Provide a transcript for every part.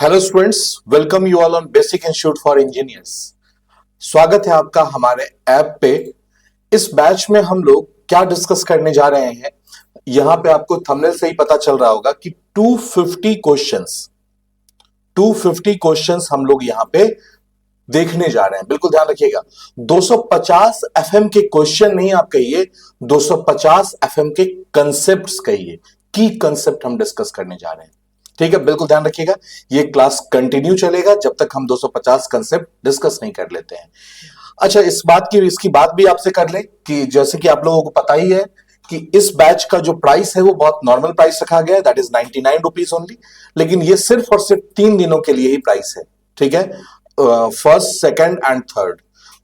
Hello students, welcome you all on basic institute for engineers. स्वागत है आपका हमारे ऐप पे। इस बैच में हम लोग क्या डिस्कस करने जा रहे हैं, यहां पे आपको थंबनेल से ही पता चल रहा होगा कि 250 क्वेश्चंस हम लोग यहां पे देखने जा रहे हैं। बिल्कुल ध्यान रखिएगा, 250 एफएम के क्वेश्चन नहीं आप कहिए, 250 एफएम के कंसेप्ट्स कहिए। की कंसेप्ट हम डिस्कस करने जा रहे हैं, ठीक है। बिल्कुल ध्यान रखिएगा, ये क्लास कंटिन्यू चलेगा जब तक हम 250 कंसेप्ट डिस्कस नहीं कर लेते हैं। अच्छा, इसकी बात भी आपसे कर लें कि जैसे कि आप लोगों को पता ही है कि इस बैच का जो प्राइस है वो बहुत नॉर्मल प्राइस रखा गया है, दैट इज 99 रुपीज ओनली। लेकिन ये सिर्फ और सिर्फ 3 दिनों के लिए ही प्राइस है, ठीक है। फर्स्ट, सेकंड एंड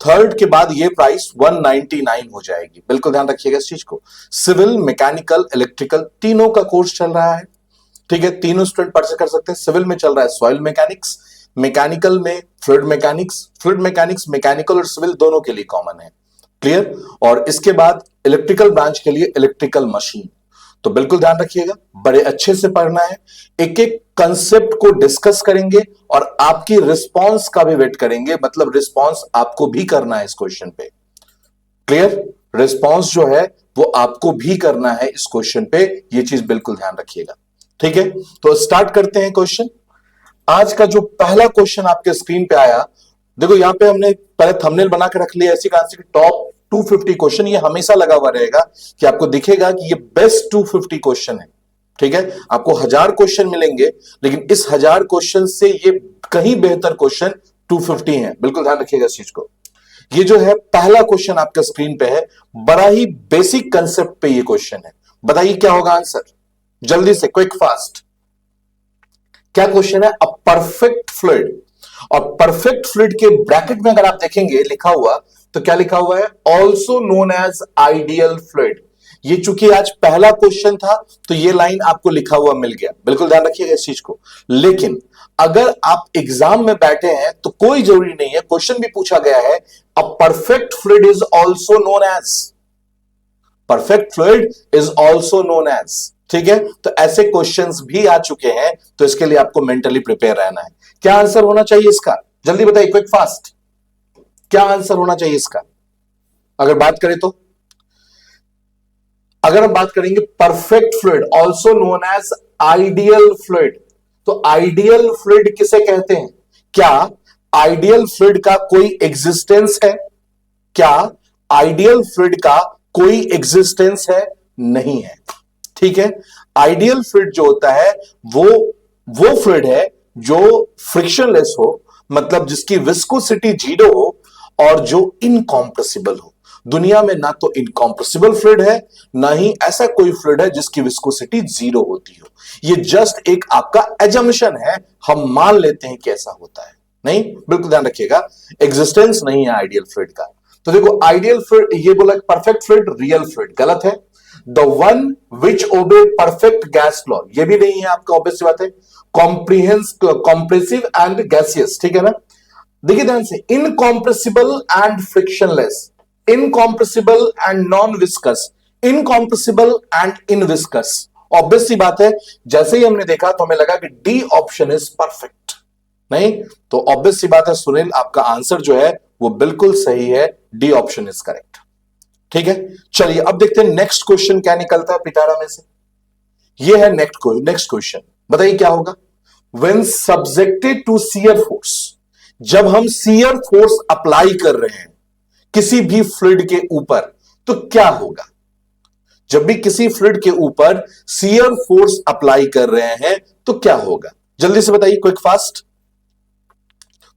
थर्ड के बाद ये प्राइस 199 हो जाएगी। बिल्कुल ध्यान रखिएगा इस चीज को। सिविल, मैकेनिकल, इलेक्ट्रिकल तीनों का कोर्स चल रहा है, ठीक है। तीनों स्टूडेंट परचेज कर सकते हैं। सिविल में चल रहा है सॉइल मैकेनिक्स, मैकेनिकल में फ्लूइड मैकेनिक्स मैकेनिकल और सिविल दोनों के लिए कॉमन है, क्लियर। और इसके बाद इलेक्ट्रिकल ब्रांच के लिए इलेक्ट्रिकल मशीन। तो बिल्कुल ध्यान रखिएगा, बड़े अच्छे से पढ़ना है, एक एक कंसेप्ट को डिस्कस करेंगे और आपकी रिस्पॉन्स का भी वेट करेंगे। मतलब रिस्पॉन्स आपको भी करना है इस क्वेश्चन पे, क्लियर। रिस्पॉन्स जो है वो आपको भी करना है इस क्वेश्चन पे, ये चीज बिल्कुल ध्यान रखिएगा, ठीक है। तो स्टार्ट करते हैं क्वेश्चन। आज का जो पहला क्वेश्चन आपके स्क्रीन पे आया, देखो यहां पे हमने पहले थंबनेल बना के रख लिया ऐसी कहां से, टॉप 250 क्वेश्चन। ये हमेशा लगा हुआ रहेगा कि आपको दिखेगा कि ये बेस्ट 250 क्वेश्चन है, ठीक है। आपको 1000 क्वेश्चन मिलेंगे, लेकिन इस 1000 क्वेश्चन से ये कहीं बेहतर क्वेश्चन 250 है। बिल्कुल ध्यान रखिएगा इस चीज को। ये जो है पहला क्वेश्चन आपके स्क्रीन पे है, बड़ा ही बेसिक कंसेप्ट पे ये क्वेश्चन है। बताइए क्या होगा आंसर, जल्दी से, क्विक फास्ट। क्या क्वेश्चन है? A perfect fluid. और परफेक्ट फ्लूइड के ब्रैकेट में अगर आप देखेंगे लिखा हुआ, तो क्या लिखा हुआ है? Also known as ideal fluid. ये चूंकि आज पहला क्वेश्चन था तो ये लाइन आपको लिखा हुआ मिल गया। बिल्कुल ध्यान रखिएगा इस चीज को। लेकिन अगर आप एग्जाम में बैठे हैं तो कोई जरूरी नहीं है, क्वेश्चन भी पूछा गया है, a perfect fluid is also known as, perfect fluid is also known as, ठीक है। तो ऐसे क्वेश्चंस भी आ चुके हैं, तो इसके लिए आपको मेंटली प्रिपेयर रहना है। क्या आंसर होना चाहिए इसका, जल्दी बताइए, क्विक फास्ट। क्या आंसर होना चाहिए इसका? अगर बात करें तो, अगर हम बात करेंगे perfect fluid also known as ideal fluid, तो आइडियल फ्लूइड किसे कहते हैं? क्या आइडियल फ्लूइड का कोई एग्जिस्टेंस है? क्या आइडियल फ्लूइड का कोई एग्जिस्टेंस है? नहीं है, ठीक है। आइडियल फ्लूइड जो होता है वो फ्लूइड है जो फ्रिक्शनलेस हो, मतलब जिसकी विस्कोसिटी 0 हो और जो इनकॉम्प्रेसिबल हो। दुनिया में ना तो इनकॉम्प्रेसिबल फ्लूइड है, ना ही ऐसा कोई फ्लूइड है जिसकी विस्कोसिटी 0 होती हो। ये जस्ट एक आपका एजम्पशन है, हम मान लेते हैं कि ऐसा होता है। नहीं, बिल्कुल ध्यान रखिएगा, एग्जिस्टेंस नहीं है आइडियल फ्लूइड का। तो देखो आइडियल फ्लूइड, ये बोला परफेक्ट फ्लूइड, रियल फ्लूइड, गलत है। द वन विच ओबे परफेक्ट गैस लॉ, ये भी नहीं है आपका, ऑब्वियस बात है। कॉम्प्रेसिव एंड गैसियस, ठीक है ना। देखिए ध्यान से, incompressible and frictionless, incompressible and non viscous, incompressible and inviscid. Obvious सी बात है, जैसे ही हमने देखा तो हमें लगा कि डी ऑप्शन इज परफेक्ट। नहीं, तो ऑब्वियस सी बात है सुनील, आपका आंसर जो है वो बिल्कुल सही है, डी ऑप्शन इज करेक्ट, ठीक है। चलिए अब देखते हैं नेक्स्ट क्वेश्चन क्या निकलता है पिटारा में से। ये है नेक्स्ट क्वेश्चन, बताइए क्या होगा। When subjected to shear force, जब हम शियर फोर्स अप्लाई कर रहे हैं किसी भी फ्लूइड के ऊपर, तो क्या होगा? जब भी किसी फ्लूइड के ऊपर शियर फोर्स अप्लाई कर रहे हैं तो क्या होगा? जल्दी से बताइए, क्विक फास्ट।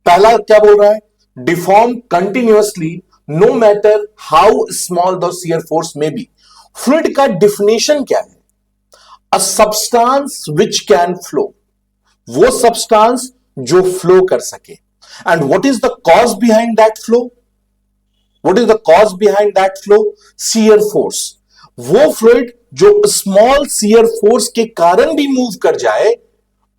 पहला क्या बोल रहा है? Deform continuously no matter how small the shear force में बी। फ्लूइड का डिफिनेशन क्या है? A substance which can flow, वो सब्सटेंस जो फ्लो कर सके। And what is the cause behind that flow? What is the cause behind that flow? Shear force. वो fluid जो स्मॉल शियर फोर्स के कारण भी मूव कर जाए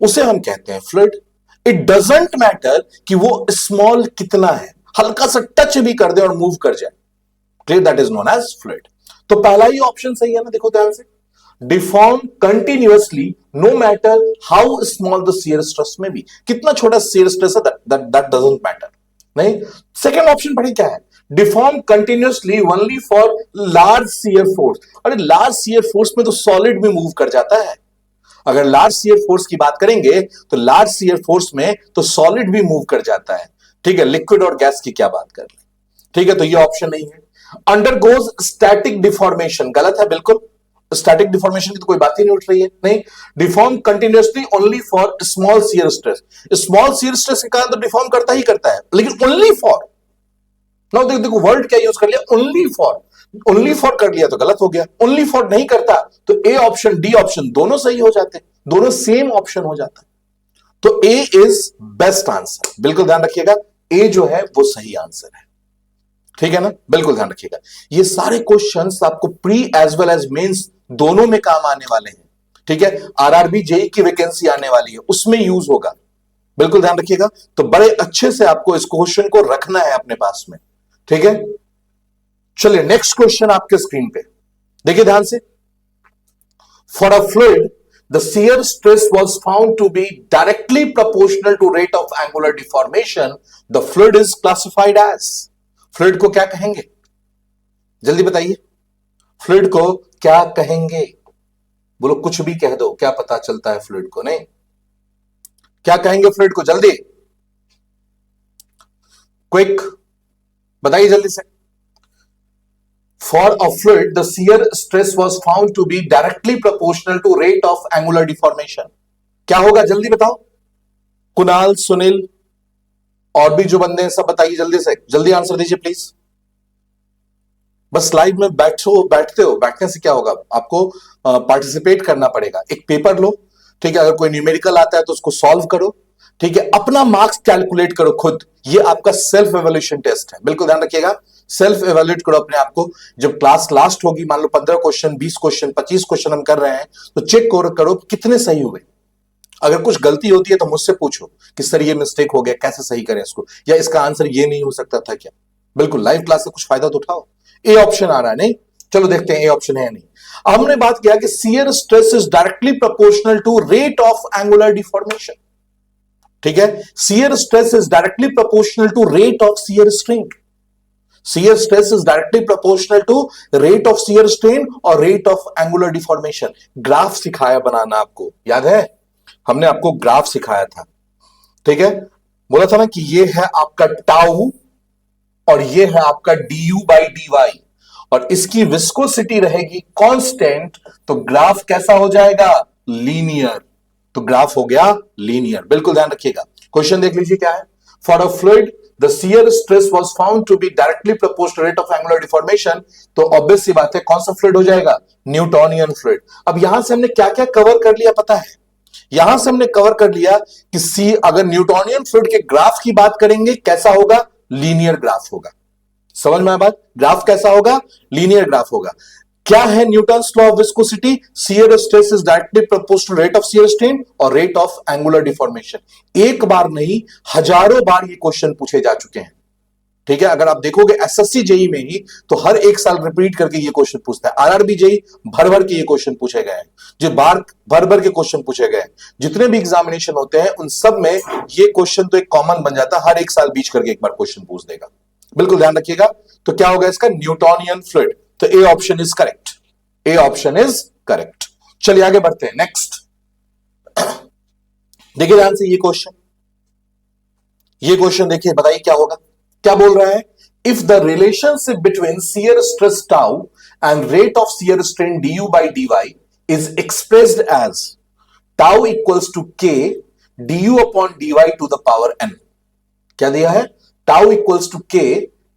उसे हम कहते हैं फ्लूइड। इट डजंट मैटर कि वो स्मॉल कितना है, हल्का सा टच भी कर दे और मूव कर जाए, that is known as fluid. तो पहला ही ऑप्शन सही है ना, देखो ध्यान से। Deform continuously no matter how small the shear stress में बी, कितना छोटा शियर स्ट्रेस है दैट डजंट मैटर। नहीं, सेकेंड ऑप्शन पढ़े क्या है, deform continuously only for large shear force. अरे लार्ज शियर फोर्स में तो सॉलिड भी मूव कर जाता है। अगर लार्ज शियर फोर्स की बात करेंगे तो लार्ज शियर फोर्स में तो सॉलिड भी मूव कर जाता है। ठीक है, लिक्विड और गैस की क्या बात कर रहे हैं। ठीक है, तो ये ऑप्शन नहीं है। अंडरगोज स्टैटिक डिफॉर्मेशन, गलत है बिल्कुल, स्टैटिक डिफॉर्मेशन की तो कोई बात ही नहीं उठ रही है। नहीं, deform continuously only for small shear stress, small shear stress के कारण तो डिफॉर्म करता ही करता है, लेकिन ओनली फॉर, ना देखो वर्ड क्या यूज कर लिया, ओनली फॉर, ओनली फॉर कर लिया तो गलत हो गया, ओनली फॉर नहीं करता तो ए ऑप्शन डी ऑप्शन दोनों सही हो जाते, दोनों सेम ऑप्शन हो जाता। तो ए इज बेस्ट आंसर, बिल्कुल ध्यान रखिएगा, ए जो है वो सही आंसर है। ठीक है ना, बिल्कुल ध्यान रखिएगा। ये सारे क्वेश्चंस आपको pre as well as mains दोनों में काम आने वाले हैं। ठीक है, आरआरबी जेई की वैकेंसी आने वाली है, उसमें यूज होगा, बिल्कुल ध्यान रखिएगा। तो बड़े अच्छे से आपको इस क्वेश्चन को रखना है अपने पास में। ठीक है, चलिए नेक्स्ट क्वेश्चन आपके स्क्रीन पे देखिए ध्यान से। For a fluid the shear stress was found to be directly proportional to rate of angular deformation, the fluid is classified as, fluid को क्या कहेंगे, जल्दी बताइए, फ्लूइड को क्या कहेंगे, बोलो कुछ भी कह दो, क्या पता चलता है फ्लूइड को, नहीं क्या कहेंगे फ्लूइड को, जल्दी क्विक बताइए जल्दी से। For a fluid, the shear stress was found to be directly proportional to rate of angular deformation. क्या होगा जल्दी बताओ, कुणाल, सुनील और भी जो बंदे हैं सब बताइए जल्दी से, जल्दी आंसर दीजिए प्लीज। बस लाइव में बैठते हो, बैठने से क्या होगा, आपको पार्टिसिपेट करना पड़ेगा। एक पेपर लो, ठीक है, अगर कोई न्यूमेरिकल आता है तो उसको सॉल्व करो, ठीक है, अपना मार्क्स कैलकुलेट करो खुद, ये आपका सेल्फ एवेल्यूएशन टेस्ट है, बिल्कुल ध्यान रखिएगा। सेल्फ एवेल्यूएट करो अपने आप को, जब क्लास लास्ट होगी, मान लो 15 क्वेश्चन, 20 क्वेश्चन, 25 क्वेश्चन हम कर रहे हैं, तो चेक करो कितने सही हुए। अगर कुछ गलती होती है तो मुझसे पूछो कि सर ये मिस्टेक हो गया, कैसे सही करें इसको, या इसका आंसर ये नहीं हो सकता था क्या। बिल्कुल लाइव क्लास से कुछ फायदा तो उठाओ। ए ऑप्शन आ रहा है, नहीं, चलो देखते हैं ए ऑप्शन है नहीं। हमने बात किया कि shear stress is directly proportional to rate of angular deformation. ठीक है, shear stress is directly proportional to rate of shear strain, shear stress is directly proportional to rate of shear strain और rate of angular deformation. Graph सिखाया बनाना, आपको याद है, हमने आपको ग्राफ सिखाया था। ठीक है, बोला था ना कि ये है आपका टाउ और ये है आपका डी बाई डी वाई, और इसकी विस्कोसिटी रहेगी कांस्टेंट, तो ग्राफ कैसा हो जाएगा, लीनियर, तो ग्राफ हो गया लीनियर, बिल्कुल ध्यान रखिएगा। क्वेश्चन देख लीजिए क्या है। For a fluid the shear stress was found to be directly proportional rate of angular deformation, तो ऑब्वियस सी बात है कौन सा फ्लूइड हो जाएगा, न्यूटोनियन फ्लूइड। अब यहां से हमने क्या क्या कवर कर लिया पता है, यहां से हमने कवर कर लिया कि सी अगर न्यूटोनियन फ्लूइड के ग्राफ की बात करेंगे कैसा होगा, लीनियर ग्राफ होगा। समझ में आया बात, ग्राफ कैसा होगा, लीनियर ग्राफ होगा। क्या है Newton's law of viscosity, shear stress is directly proportional rate of shear strain और रेट ऑफ एंगुलर डिफॉर्मेशन। एक बार नहीं हजारों बार ये क्वेश्चन पूछे जा चुके हैं। ठीक है, अगर आप देखोगे एसएससी जेई में ही तो हर एक साल रिपीट करके ये क्वेश्चन पूछता है, आरआरबी जेई भर भर के ये क्वेश्चन पूछे गए हैं, जो बार भर भर के क्वेश्चन पूछे गए हैं, जितने भी एग्जामिनेशन होते हैं उन सब में ये क्वेश्चन तो एक कॉमन बन जाता है, हर एक साल बीच करके एक बार क्वेश्चन पूछ देगा, बिल्कुल ध्यान रखिएगा। तो क्या होगा इसका, न्यूटोनियन फ्लूइड, तो A option is correct, A option is correct. चलिए आगे बढ़ते हैं, नेक्स्ट देखिए ध्यान से ये क्वेश्चन देखिए, बताइए क्या होगा, क्या बोल रहा है, if the relationship between shear stress tau and rate of shear strain du by dy is expressed as tau equals to k du upon dy to the power n। क्या दिया है, tau equals to k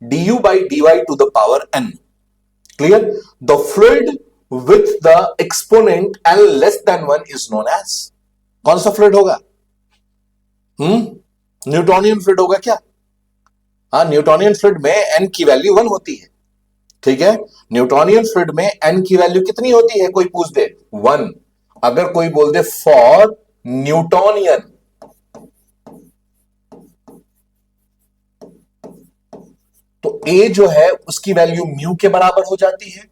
du by dy to the power n। Clear, the fluid with the exponent n less than 1 is known as, कौन सा फ्लूइड होगा, Newtonian fluid होगा क्या। हाँ, न्यूटोनियन फ्लूइड में n की वैल्यू 1 होती है। ठीक है, न्यूटोनियन फ्लूइड में n की वैल्यू कितनी होती है, कोई पूछ दे 1, अगर कोई बोल दे फॉर न्यूटोनियन, तो a जो है उसकी वैल्यू म्यू के बराबर हो जाती है,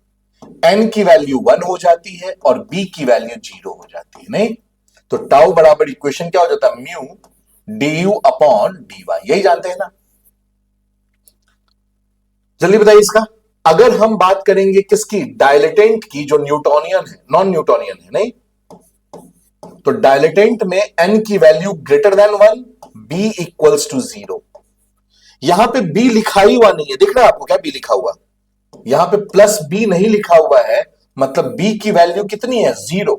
n की वैल्यू 1 हो जाती है और b की वैल्यू 0 हो जाती है। नहीं तो टाउ बराबर इक्वेशन क्या हो जाता है, म्यू du अपॉन dy। यही जानते हैं ना। जल्दी बताइए इसका। अगर हम बात करेंगे किसकी, डायलेटेंट की, जो न्यूटोनियन है, नॉन न्यूटोनियन है, नहीं तो डायलेटेंट में n की value greater than 1, b equals to 0। यहां पे b लिखा ही हुआ नहीं है, दिख रहा है आपको क्या b लिखा हुआ, यहां पे प्लस b नहीं लिखा हुआ है, मतलब b की वैल्यू कितनी है, 0।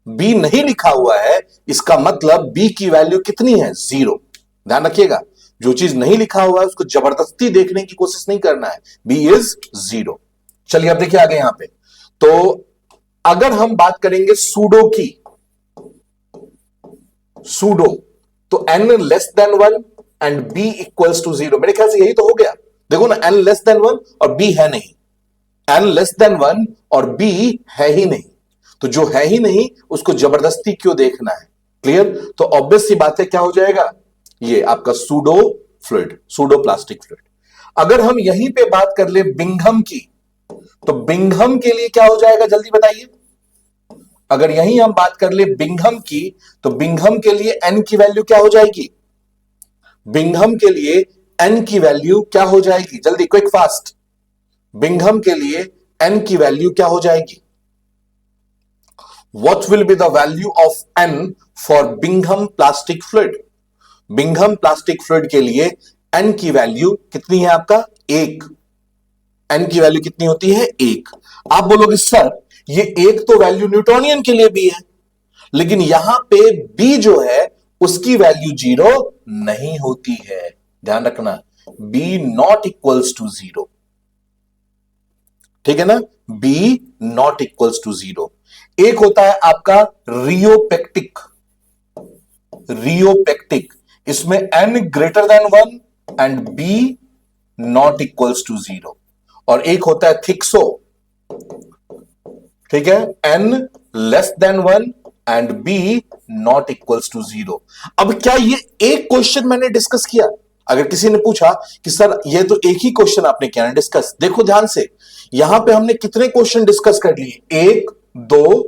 b नहीं लिखा हुआ है, इसका मतलब b की वैल्यू कितनी है, 0। ध्यान रखिएगा, जो चीज नहीं लिखा हुआ है उसको जबरदस्ती देखने की कोशिश नहीं करना है। b is 0। चलिए अब देखिए आगे यहां पे। तो अगर हम बात करेंगे सूडो की, सूडो तो n less than 1 and b equals to 0। मेरे ख्याल से यही तो हो गया। देखो ना, n लेस देन 1 और b है नहीं, n लेस देन 1 और b है ही नहीं, तो जो है ही नहीं उसको जबरदस्ती क्यों देखना है। क्लियर। तो ऑब्वियस सी बात है, क्या हो जाएगा, ये आपका pseudo fluid, pseudo plastic fluid. अगर हम यहीं पे बात कर ले बिंघम की, तो बिंघम के लिए क्या हो जाएगा, जल्दी बताइए। अगर यहीं हम बात कर ले बिंघम की, तो बिंघम के लिए n की वैल्यू क्या हो जाएगी, बिंघम के लिए n की वैल्यू क्या हो जाएगी, जल्दी क्विक फास्ट। बिंघम के लिए n की वैल्यू क्या हो जाएगी, what will be the value of n for Bingham plastic fluid. Bingham plastic fluid के लिए n की वैल्यू कितनी है आपका, 1। n की वैल्यू कितनी होती है, 1। आप बोलोगे सर ये 1 तो वैल्यू न्यूटोनियन के लिए भी है, लेकिन यहां पे b जो है उसकी वैल्यू 0 नहीं होती है। ध्यान रखना, b नॉट इक्वल्स टू 0। ठीक है ना, b नॉट इक्वल्स टू 0। एक होता है आपका रियोपेक्टिक, रियोपेक्टिक, इसमें n greater than 1 and b not equals to 0। और एक होता है थिक्सो, ठीक है, n less than 1 and b not equals to 0। अब क्या ये एक क्वेश्चन मैंने डिस्कस किया, अगर किसी ने पूछा कि सर ये तो एक ही क्वेश्चन आपने किया ना डिस्कस, देखो ध्यान से, यहां पे हमने कितने क्वेश्चन डिस्कस कर लिए, 1 2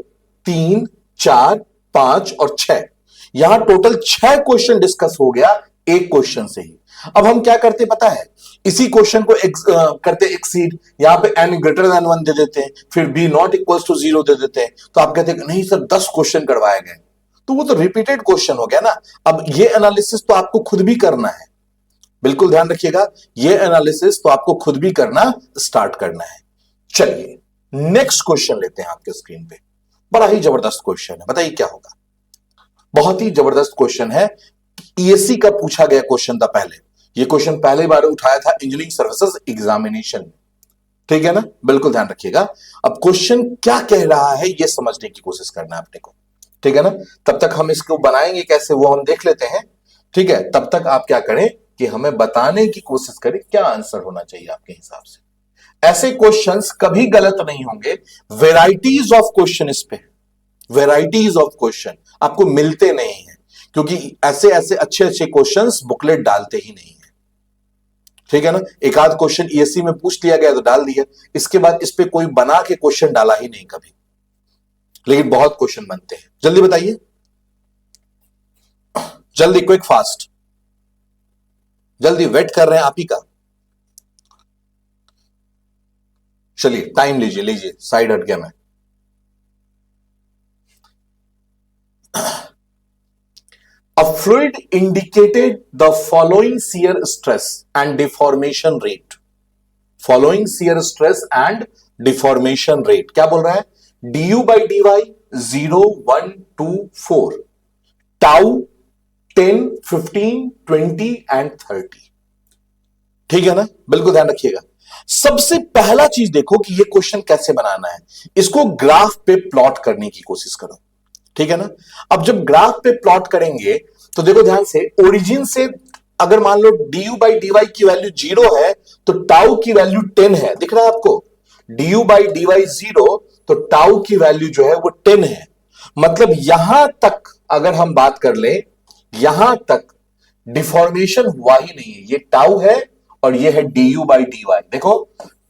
3 4 5 और 6। यहां टोटल 6 क्वेश्चन डिस्कस हो गया एक क्वेश्चन से ही। अब हम क्या करते पता है, इसी क्वेश्चन को करते एक्सीड, यहां पे n ग्रेटर देन 1 दे देते हैं, फिर b नॉट इक्वल्स टू 0 दे देते हैं। तो आप कहते हैं नहीं सर 10 क्वेश्चन करवाए गए, तो वो तो रिपीटेड क्वेश्चन हो गया ना। अब ये एनालिसिस तो आपको खुद भी करना है, बिल्कुल ध्यान रखिएगा, ये एनालिसिस तो आपको खुद भी करना स्टार्ट करना है। चलिए नेक्स्ट क्वेश्चन लेते हैं आपके स्क्रीन पे। बड़ा ही जबरदस्त क्वेश्चन है, बताइए क्या होगा। बहुत ही जबरदस्त क्वेश्चन है, ईएससी का पूछा गया क्वेश्चन था पहले। ये क्वेश्चन पहली बार उठाया था इंजीनियरिंग सर्विसेज एग्जामिनेशन में, ठीक है ना, बिल्कुल ध्यान रखिएगा। अब क्वेश्चन क्या कह रहा है ये समझने की कोशिश करना है अपने को, ठीक है ना। तब तक हम इसको बनाएंगे कैसे वो हम देख लेते हैं, ठीक है। तब तक आप क्या करें कि हमें बताने की कोशिश करें क्या आंसर होना चाहिए आपके हिसाब से। ऐसे क्वेश्चंस कभी गलत नहीं होंगे, वेराइटीज ऑफ क्वेश्चन इस पे, वेराइटीज ऑफ क्वेश्चन आपको मिलते नहीं है, क्योंकि ऐसे ऐसे अच्छे अच्छे क्वेश्चंस बुकलेट डालते ही नहीं है, ठीक है ना। एक आध क्वेश्चन ईएससी में पूछ लिया गया तो डाल दिया, इसके बाद इस पे कोई बना के क्वेश्चन डाला ही नहीं कभी, लेकिन बहुत क्वेश्चन बनते हैं। जल्दी बताइए, जल्दी क्विक फास्ट, जल्दी वेट कर रहे हैं आप ही का। चलिए टाइम लीजिए, लीजिए, साइड हट गया मैं। A fluid indicated the following shear stress and deformation rate. Following shear stress and deformation rate क्या बोल रहा है, du by dy 0 1 2 4, tau 10 15 20 and 30। ठीक है ना, बिल्कुल ध्यान रखिएगा। सबसे पहला चीज देखो कि ये क्वेश्चन कैसे बनाना है, इसको ग्राफ पे प्लॉट करने की कोशिश करो, ठीक है ना। अब जब ग्राफ पे प्लॉट करेंगे तो देखो ध्यान से, ओरिजिन से अगर मान लो du by dy की वैल्यू 0 है तो टाउ की वैल्यू 10 है, दिख रहा है आपको, du by dy 0 तो टाउ की वैल्यू जो है वो 10 है। मतलब यहां तक अगर हम बात कर ले, यहां तक डिफॉर्मेशन हुआ ही नहीं है, ये टाउ है और ये है du by dy। देखो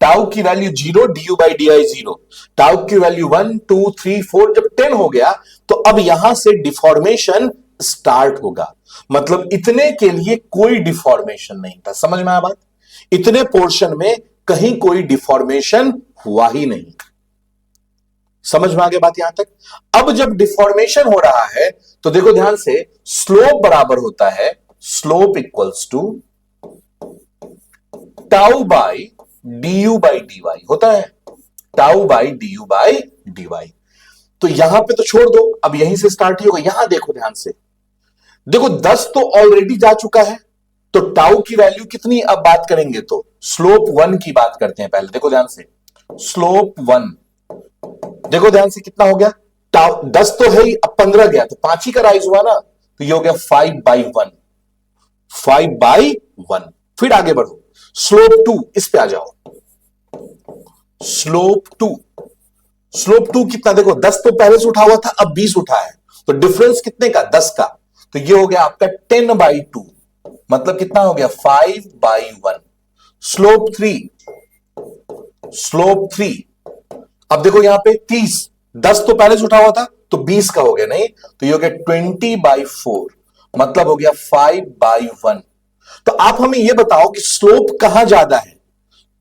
टाउ की value 0, du by D I 0, tau की वैल्यू 1 2 3 4, जब 10 हो गया तो अब यहां से डिफॉर्मेशन स्टार्ट होगा। मतलब इतने के लिए कोई डिफॉर्मेशन नहीं था। समझ में आया बात? इतने पोर्शन में कहीं कोई डिफॉर्मेशन हुआ ही नहीं। समझ में आ गया बात यहां तक? अब जब डिफॉर्मेशन हो रहा है तो देखो ध्यान से, स्लोप बराबर होता है, slope equals to tau by d u by d y होता है, tau by d u by d y. तो यहां पे तो छोड़ दो, अब यहीं से स्टार्ट ही होगा। यहां देखो ध्यान से, देखो 10 तो ऑलरेडी जा चुका है, तो टाउ की वैल्यू कितनी अब बात करेंगे तो स्लोप 1 की बात करते हैं पहले। देखो ध्यान से, स्लोप 1 देखो ध्यान से कितना हो गया, टाउ 10 तो है ही, अब 15 गया तो 5 ही का राइज हुआ ना, तो ये हो गया 5/1, 5/1। फिर आगे बढ़ो, स्लोप 2 इस पे आ जाओ, स्लोप 2, स्लोप 2 कितना, देखो 10 तो पहले से उठा हुआ था, अब 20 उठा है, तो डिफरेंस कितने का, 10 का, तो ये हो गया आपका 10/2, मतलब कितना हो गया 5/1। स्लोप 3, स्लोप 3, अब देखो यहां पे 30, 10 तो पहले से उठा हुआ था तो 20 का हो गया, नहीं तो ये हो गया 20/4, मतलब हो गया 5/1। तो आप हमें यह बताओ कि स्लोप कहां ज्यादा है,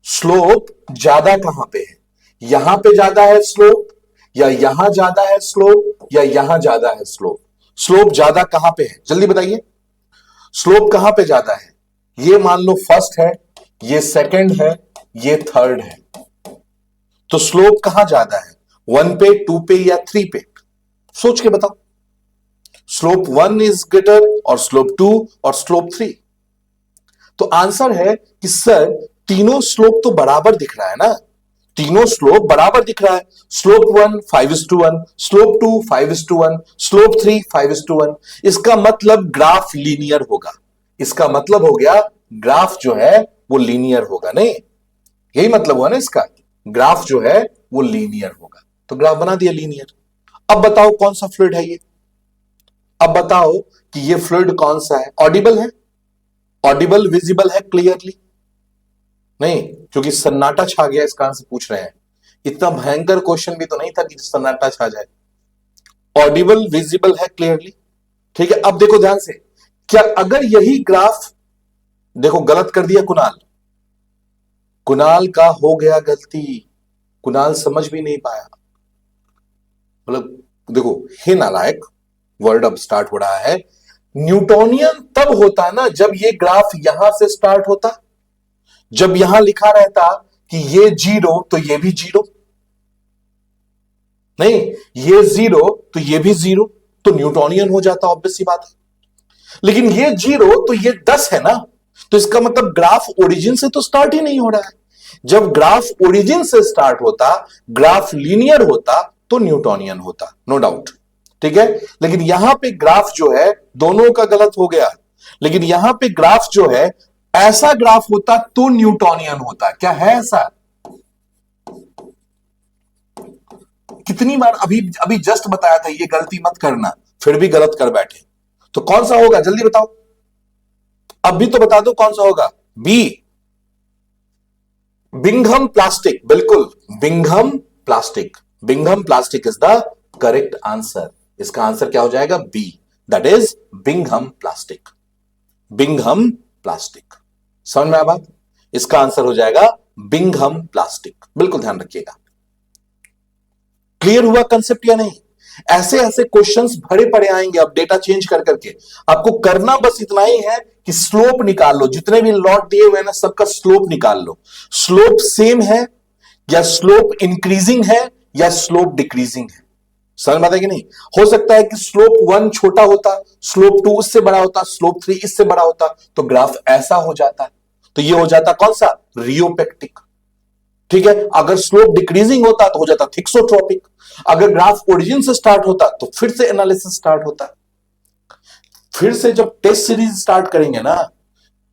स्लोप ज्यादा कहां पे है, यहां पे ज्यादा है स्लोप, या यहां ज्यादा है स्लोप, या यहां ज्यादा है स्लोप? स्लोप ज्यादा कहां पे है, जल्दी बताइए, स्लोप कहां पे ज्यादा है? ये मान लो फर्स्ट है, ये सेकंड है, ये थर्ड है, तो स्लोप कहां ज्यादा है, 1 पे, 2 पे, या 3 पे? सोच के बताओ, स्लोप 1 इज ग्रेटर और स्लोप 2 और स्लोप 3? तो आंसर है कि सर तीनों स्लोप तो बराबर दिख रहा है ना, तीनों स्लोप बराबर दिख रहा है, स्लोप 1 5:1, स्लोप 2 5:1, स्लोप 3 5:1। इसका मतलब ग्राफ लीनियर होगा, इसका मतलब हो गया ग्राफ जो है वो लीनियर होगा, नहीं यही मतलब हुआ ना इसका, ग्राफ जो है वो लीनियर होगा, तो ग्राफ बना दिया लीनियर। अब बताओ कौन सा फ्लूइड है ये, अब बताओ कि ये फ्लूइड कौन सा है, ऑडिबल है, ऑडिबल विजिबल है क्लियरली? नहीं, क्योंकि सन्नाटा छा गया, इसका आंसर पूछ रहे हैं। इतना भयंकर क्वेश्चन भी तो नहीं था कि सन्नाटा छा जाए। ऑडिबल विजिबल है क्लियरली, ठीक है। अब देखो ध्यान से, क्या अगर यही ग्राफ, देखो गलत कर दिया कुणाल, कुणाल का हो गया गलती, कुणाल समझ भी नहीं पाया, मतलब देखो हे नालायक, वर्ड अब स्टार्ट हो रहा है। न्यूटोनियन तब होता है ना जब ये ग्राफ यहां से स्टार्ट होता, जब यहां लिखा रहता कि ये 0 तो ये भी 0, नहीं ये 0 तो ये भी 0, तो न्यूटोनियन हो जाता, ऑब्वियस सी बात है। लेकिन ये 0 तो ये 10 है ना, तो इसका मतलब ग्राफ ओरिजिन से तो स्टार्ट ही नहीं हो रहा है। जब ग्राफ ओरिजिन से स्टार्ट होता, ग्राफ लीनियर होता, तो न्यूटोनियन होता, नो डाउट, ठीक है। लेकिन यहां पे ग्राफ जो है दोनों का गलत हो गया, लेकिन यहां पे ग्राफ जो है ऐसा ग्राफ होता तो न्यूटोनियन होता, क्या है ऐसा? कितनी बार अभी अभी जस्ट बताया था ये गलती मत करना, फिर भी गलत कर बैठे। तो कौन सा होगा जल्दी बताओ, अब भी तो बता दो कौन सा होगा, बी बिंघम प्लास्टिक, बिल्कुल Bingham plastic, Bingham plastic is the correct answer. इसका आंसर क्या हो जाएगा, B, that is Bingham plastic, Bingham plastic. समझ में आया बात? इसका आंसर हो जाएगा बिंघम प्लास्टिक, बिल्कुल ध्यान रखिएगा। क्लियर हुआ कंसेप्ट या नहीं? ऐसे ऐसे क्वेश्चंस भरे पड़े आएंगे अब डेटा चेंज कर करके, आपको करना बस इतना ही है कि स्लोप निकाल लो, जितने भी लॉट दिए हुए ना सबका स्लोप निकाल लो, स्लोप सेम है या स्लोप इंक्रीजिंग है या स्लोप डिक्रीजिंग है। समझ में आता है कि नहीं? हो सकता है कि स्लोप 1 छोटा होता, स्लोप 2 उससे बड़ा होता, स्लोप 3 इससे बड़ा होता, तो ग्राफ ऐसा हो जाता, तो ये हो जाता कौन सा, रियोपेक्टिक, ठीक है। अगर स्लोप डिक्रीजिंग होता तो हो जाता थिक्सोट्रोपिक, अगर ग्राफ ओरिजिन से स्टार्ट होता तो फिर से एनालिसिस स्टार्ट होता। फिर से जब टेस्ट सीरीज स्टार्ट करेंगे ना,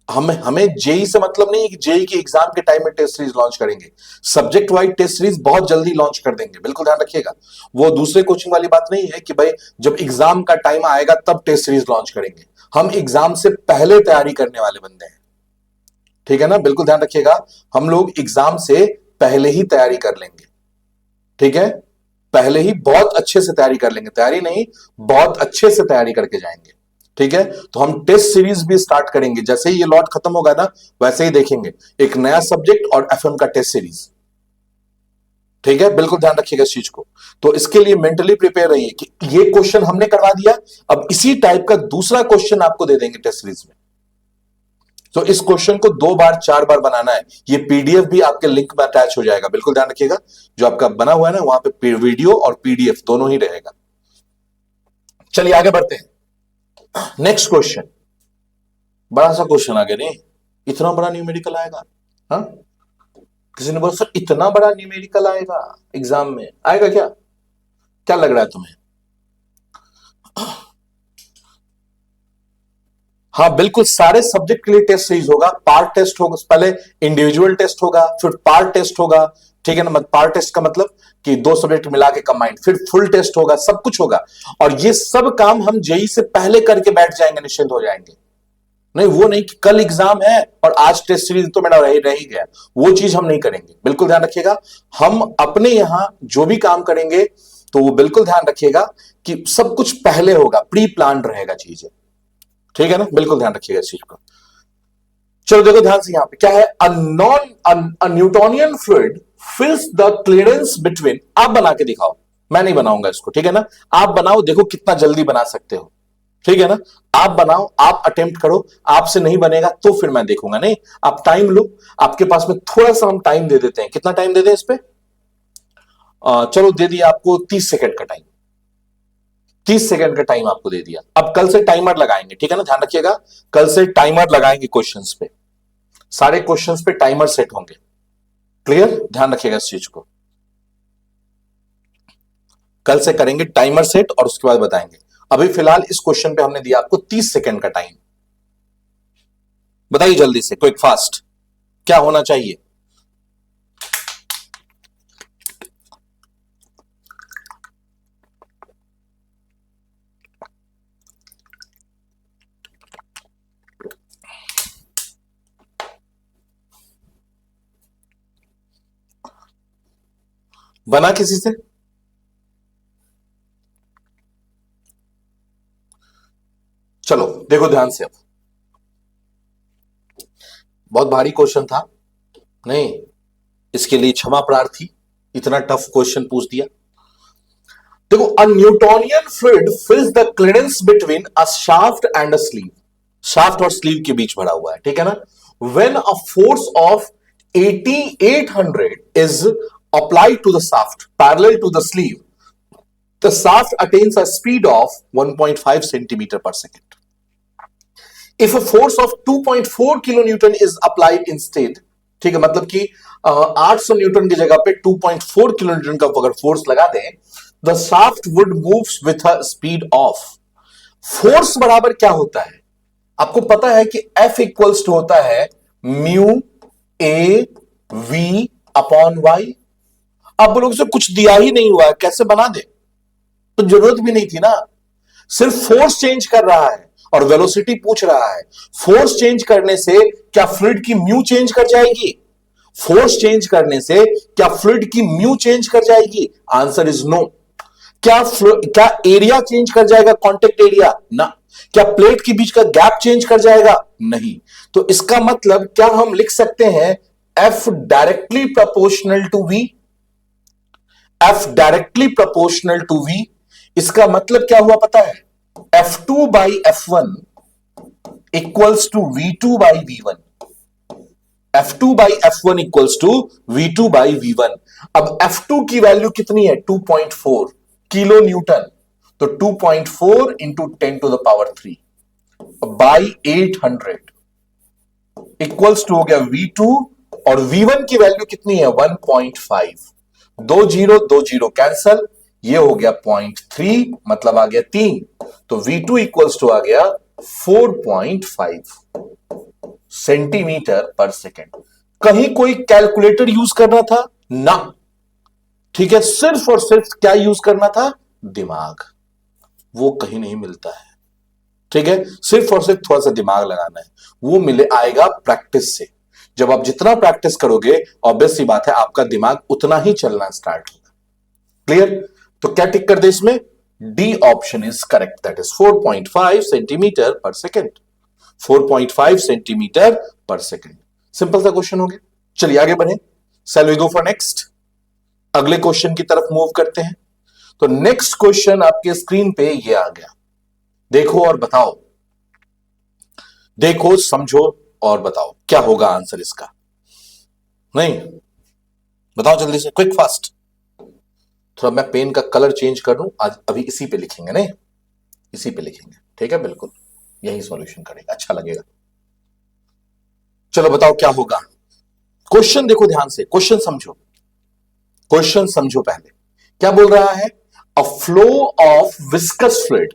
हमें जेई से मतलब नहीं है कि जेई के एग्जाम के टाइम में टेस्ट सीरीज लॉन्च करेंगे, सब्जेक्ट वाइज टेस्ट सीरीज बहुत जल्दी लॉन्च कर देंगे, बिल्कुल ध्यान रखिएगा। वो दूसरे कोचिंग वाली बात नहीं है कि भाई जब एग्जाम का टाइम आएगा तब टेस्ट सीरीज लॉन्च करेंगे, हम एग्जाम से पहले तैयारी करने वाले बंदे हैं, ठीक है ना, बिल्कुल ध्यान रखिएगा। हम लोग एग्जाम से पहले ही तैयारी कर लेंगे, ठीक है, पहले ही बहुत अच्छे से तैयारी कर लेंगे, तैयारी नहीं बहुत अच्छे से तैयारी करके जाएंगे, ठीक है। तो हम टेस्ट सीरीज भी स्टार्ट करेंगे, जैसे ही ये लॉट खत्म होगा ना वैसे ही देखेंगे एक नया सब्जेक्ट और एफएम का टेस्ट सीरीज, ठीक है, बिल्कुल ध्यान रखिएगा इस चीज को। तो इसके लिए मेंटली प्रिपेयर रहिए कि ये क्वेश्चन हमने करवा दिया, अब इसी टाइप का दूसरा क्वेश्चन आपको दे देंगे टेस्ट सीरीज में। तो इस क्वेश्चन को 2 बार 4 बार बनाना है। ये पीडीएफ भी आपके लिंक में अटैच हो जाएगा, बिल्कुल ध्यान रखिएगा। जो आपका बना हुआ है ना वहां पे वीडियो और पीडीएफ दोनों ही रहेगा। चलिए आगे बढ़ते हैं। नेक्स्ट क्वेश्चन, बड़ा सा क्वेश्चन आ गया, नहीं इतना बड़ा न्यूमेरिकल आएगा? हाँ, किसी ने बोला सर इतना बड़ा न्यूमेरिकल आएगा एग्जाम में, आएगा क्या? क्या लग रहा है तुम्हें? हाँ बिल्कुल, सारे सब्जेक्ट के लिए टेस्ट सीरीज होगा। पार्ट टेस्ट होगा, पहले इंडिविजुअल टेस्ट होगा, फिर पार्ट टेस्ट होगा, ठीक है ना। पार्ट टेस्ट का मतलब कि 2 सब्जेक्ट मिला के कंबाइंड, फिर फुल टेस्ट होगा, सब कुछ होगा। और ये सब काम हम जेई से पहले करके बैठ जाएंगे, निश्चिंत हो जाएंगे। नहीं वो नहीं कि कल एग्जाम है और आज टेस्ट सीरीज तो मेरा रह ही गया, वो चीज हम नहीं करेंगे, बिल्कुल ध्यान रखिएगा। हम अपने यहां जो भी काम करेंगे तो वो बिल्कुल ध्यान रखिएगा कि सब कुछ पहले होगा, प्री प्लान रहेगा चीजें, ठीक है ना, बिल्कुल ध्यान रखिएगा इस चीज को। चलो देखो ध्यान से, यहां पे क्या है, a Newtonian fluid fills the clearance between, आप बना के दिखाओ, मैं नहीं बनाऊंगा इसको, ठीक है ना। आप बनाओ, देखो कितना जल्दी बना सकते हो, ठीक है ना। आप बनाओ, आप अटेम्प्ट करो, आपसे नहीं बनेगा तो फिर मैं देखूंगा। नहीं, आप टाइम लो, आपके पास में थोड़ा सा हम टाइम दे देते हैं। कितना टाइम दे दें इस पे? चलो दे दिया आपको 30 सेकंड का टाइम, 30 सेकंड का टाइम आपको दे दिया। अब कल से टाइमर लगाएंगे, ठीक है ना, ध्यान रखिएगा। कल से टाइमर लगाएंगे क्वेश्चंस पे, सारे क्वेश्चंस पे टाइमर सेट होंगे, क्लियर, ध्यान रखिएगा इस चीज को। कल से करेंगे टाइमर सेट और उसके बाद बताएंगे। अभी फिलहाल इस क्वेश्चन पे हमने दिया आपको 30 सेकंड का टाइम। बताइए जल्दी से, क्विक फास्ट, क्या होना चाहिए? बना किसी से? चलो देखो ध्यान से, अब बहुत भारी क्वेश्चन था, नहीं इसके लिए क्षमा प्रार्थी, इतना टफ क्वेश्चन पूछ दिया। देखो, a Newtonian fluid fills the clearance between a shaft and a sleeve, shaft और स्लीव के बीच भरा हुआ है, ठीक है ना। When a force of 8800 is applied to the shaft parallel to the sleeve, the shaft attains a speed of 1.5 centimeter per second. If a force of 2.4 kilonewton is applied instead, ठीक है, मतलब कि 800 न्यूटन की जगह पे 2.4 kilonewton का अगर force लगा दें, the shaft would move with a speed of, force बराबर क्या होता है आपको पता है कि F इक्वल्स टू होता है mu A V upon Y. अब बोलोगे से कुछ दिया ही नहीं हुआ है, कैसे बना दे? तो जरूरत भी नहीं थी ना, सिर्फ फोर्स चेंज कर रहा है और वेलोसिटी पूछ रहा है। फोर्स चेंज करने से क्या फ्लूइड की म्यू चेंज कर जाएगी? फोर्स चेंज करने से क्या फ्लूइड की म्यू चेंज कर जाएगी? Answer is no. क्या एरिया चेंज कर जाएगा, कांटेक्ट एरिया? ना। क्या प्लेट के बीच का गैप चेंज कर जाएगा? नहीं। तो इसका मतलब क्या हम लिख सकते हैं F directly proportional to V, F directly proportional to V। इसका मतलब क्या हुआ पता है? F2 by F1 equals to V2 by V1, F2 by F1 equals to V2 by V1। अब F2 की वैल्यू कितनी है? 2.4 किलो न्यूटन, तो 2.4 into 10 to the power 3 by 800 equals to हो गया V2, और V1 की वैल्यू कितनी है? 1.5, 2 कैंसल, ये हो गया 0.3, मतलब आ गया 3, तो V2 इक्वल्स टू आ गया 4.5 सेंटीमीटर पर सेकेंड। कहीं कोई कैलकुलेटर यूज करना था ना, ठीक है, सिर्फ और सिर्फ क्या यूज करना था? दिमाग। वो कहीं नहीं मिलता है, ठीक है, सिर्फ और सिर्फ थोड़ा सा दिमाग लगाना है, वो मिले आएगा प्रैक्टिस से। जब आप जितना प्रैक्टिस करोगे ऑब्वियस सी बात है आपका दिमाग उतना ही चलना स्टार्ट होगा। क्लियर? तो क्या टिक कर दे इसमें? D option is correct, that is 4.5 centimetre per second. 4.5 centimetre per second. Simple सा क्वेश्चन हो गया। चलिए आगे बढ़े। Shall we go for next? अगले क्वेश्चन की तरफ मूव करते हैं। तो नेक्स्ट क्वेश्चन आपके स्क्रीन पे ये आ गया। देखो और बताओ, देखो समझो और बताओ क्या होगा आंसर इसका। नहीं बताओ जल्दी से, क्विक फास्ट। थोड़ा मैं पेन का कलर चेंज कर दूं, आज अभी इसी पे लिखेंगे, नहीं इसी पे लिखेंगे, ठीक है? बिल्कुल यही सॉल्यूशन करेगा, अच्छा लगेगा। चलो बताओ क्या होगा। क्वेश्चन देखो ध्यान से, क्वेश्चन समझो, क्वेश्चन समझो। पहले क्या बोल रहा है? A flow of viscous fluid,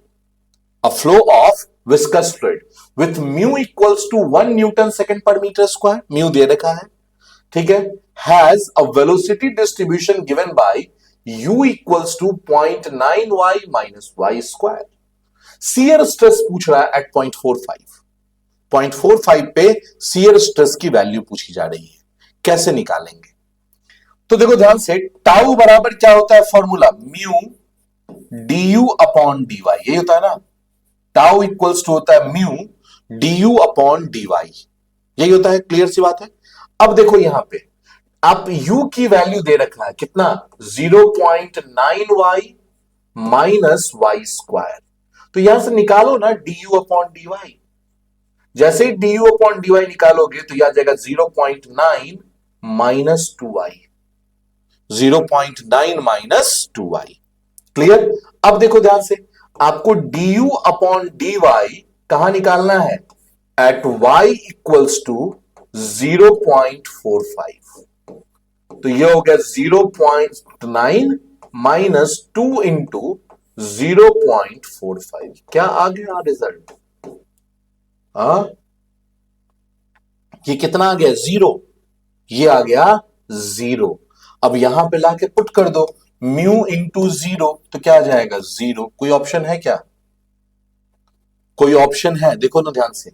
a flow of viscous fluid with mu equals to 1 newton second per metre square, mu दे रखा है, ठीक है, has a velocity distribution given by u equals to 0.9y minus y square. Shear stress पूछ रहा है eight 0.45, 0.45 पे shear stress की वैल्यू पूछी जा रही है, कैसे निकालेंगे? तो देखो ध्यान से, टाउ बराबर क्या होता है formula? Mu du upon dy, यही होता है ना। टाउ इक्वल्स टू होता है म्यू du अपॉन dy, यही होता है। क्लियर सी बात है। अब देखो यहां पे आप u की वैल्यू दे रखा है कितना? 0.9y minus y square. तो यहां से निकालो ना du अपॉन dy। जैसे ही du अपॉन dy निकालोगे तो यह आ जाएगा 0.9 minus 2y, 0.9 minus 2y। Clear? अब देखो ध्यान से, आपको du अपॉन dy कहां निकालना है? At y equals to 0.45। तो यह हो गया 0.9 माइनस 2 इंटू 0.45। क्या आ गया रिजल्ट? ये कितना आ गया? 0। ये आ गया 0। अब यहां पे लाके पुट कर दो म्यू इंटू 0, तो क्या आ जाएगा? 0। कोई ऑप्शन है क्या? कोई ऑप्शन है? देखो ना ध्यान से,